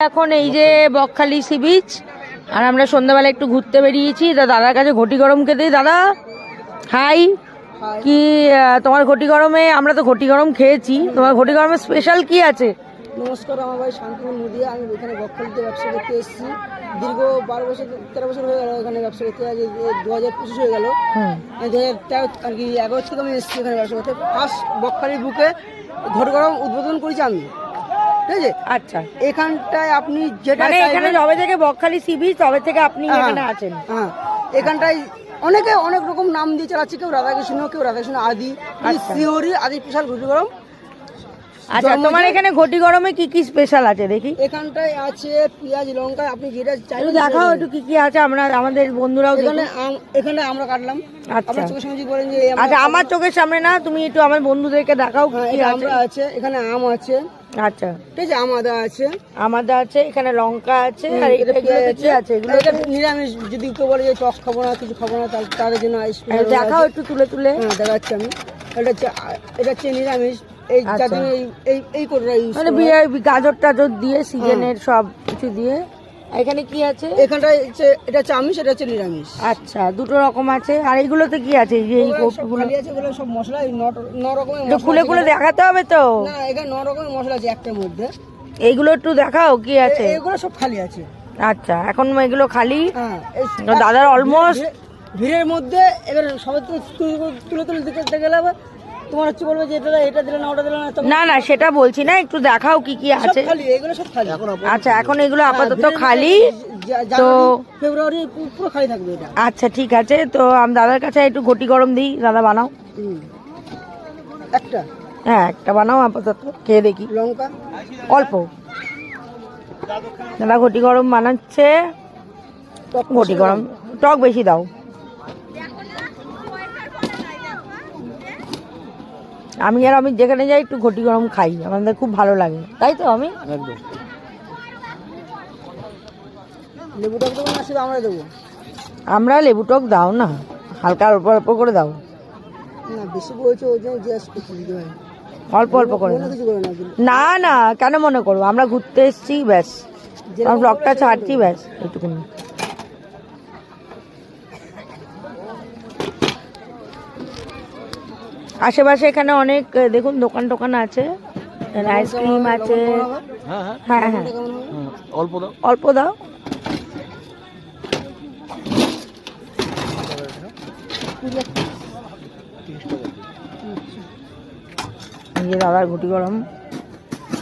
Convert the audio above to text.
এখন এই যে বকখালি সি বিচ, আর আমরা সন্ধ্যাবেলা একটু ঘুরতে বেরিয়েছি। দাদার কাছে ঘটি গরম খেতে। দাদা হাই, কি তোমার ঘটি গরমে? আমরা তো ঘটি গরম খেয়েছি, তোমার ঘটি গরমে স্পেশাল কি আছে? নমস্কার, আমার ভাই শান্তিপুর নদিয়া। আমি এখানে বকখালিতে ব্যবসা করতে এসেছি। দীর্ঘ 12 বছর 13 বছর হয়ে গেল এখানে ব্যবসা করতে। আজ 2025 হয়ে গেল। 2013 আর কি 11 থেকে আমি এসেছি এখানে ব্যবসা করতে। ফার্স্ট বকখালির বুকে ঘটি গরম উদ্বোধন করেছি আমি, ঠিক আছে? আচ্ছা, এখানটায় আপনি যেটা এখানে যবে থেকে বকখালি সি বিচ তবে থেকে আপনি এখানে আছেন? হ্যাঁ, এখানটায় অনেকে অনেক রকম নাম দিয়ে চালাচ্ছে। কেউ রাধাকৃষ্ণ, কেউ রাধাকৃষ্ণ আদি, শিহরি আদি স্পেশাল ঘটি গরম। আচ্ছা, তোমার এখানে ঘটি গরমে কি কি স্পেশাল আছে দেখি? এখানটায় আছে পেঁয়াজ লঙ্কা, আপনি যেটা চাইবেন দেখাও একটু কি কি আছে, আমরা আমাদের বন্ধুরাও এখানে আমরা কাটলাম। আচ্ছা, চোখের সামনে বলেন যে আচ্ছা, আমার চোখের সামনে না, তুমি একটু আমার বন্ধুদেরকে দেখাও কি আমরা আছে। এখানে আম আছে, আচ্ছা, ঠিক আছে, আমাদা আছে, আমাদা আছে, এখানে লঙ্কা আছে, আর এগুলো কি আছে? এগুলো নিরামিষ। যদি কেউ বলে যে টক খাবো না, কিছু খাবো না, তাদের জন্য দেখাও একটু তুলে তুলে। হ্যাঁ, দেখাচ্ছি আমি। এটা হচ্ছে নিরামিষ। এই জাতীয় এই কোটরা ইউজ মানে গাজর টাজর দিয়ে সিজনের সব কিছু দিয়ে। এখানে কি আছে? এখানটায় এটা হচ্ছে আমিষ, এটা হচ্ছে নিরামিষ। আচ্ছা, দুটো রকম আছে। আর এইগুলোতে কি আছে? এই যে এই কোটগুলো আছে, এগুলো সব মশলা, 9 রকমের মশলা। খুলে খুলে দেখাতে হবে তো? না, এখানে 9 রকমের মশলা আছে একটার মধ্যে। এইগুলো একটু দেখাও কি আছে। এগুলো সব খালি আছে। আচ্ছা, এখন এগুলো খালি। হ্যাঁ, দাদার অলমোস্ট ভিড়ের মধ্যে এবার সবাই তুলে তুলে দিতে গেলে তোমার হচ্ছে বলবে যে এটা দিলে না, ওটা দিলে না। না, সেটা বলছি না, একটু দেখাও কি কি আছে। এগুলো সব খালি। আচ্ছা, এখন এগুলো আপাতত খালি। তো ফেব্রুয়ারি পুরো খালি থাকবে এটা। আচ্ছা, ঠিক আছে। তো আমি দাদার কাছে একটু ঘটি গরম দিই। দাদা বানাও একটা। হ্যাঁ, একটা বানাও আপাতত, খেয়ে দেখি। লঙ্কা অল্প। দাদা ঘটি গরম বানাচ্ছে। ঘটি গরম টক বেশি দাও। আমি যেখানে যাই একটু ঘটি গরম খাই, আমাদের খুব ভালো লাগে, তাই তো? আমি লেবু টক দেবো না, শুধু আমরা দেবো? আমরা লেবু টক দাও না, হালকা অল্প অল্প করে দাও। না, বেশি বলছো ওই জন্য জিজ্ঞাসা করতে দিতে হয়। অল্প অল্প করে না। না, কেন মনে করবো? আমরা ঘুরতে এসেছি, ব্যাস। ব্লগটা ছাড়ছি, ব্যাস এইটুকুনি। আশেপাশে এখানে অনেক দেখুন দোকান টোকান আছে, আইসক্রিম আছে। হ্যাঁ হ্যাঁ, অল্প দাও, অল্প দাও। দাদার ঘটি গরম।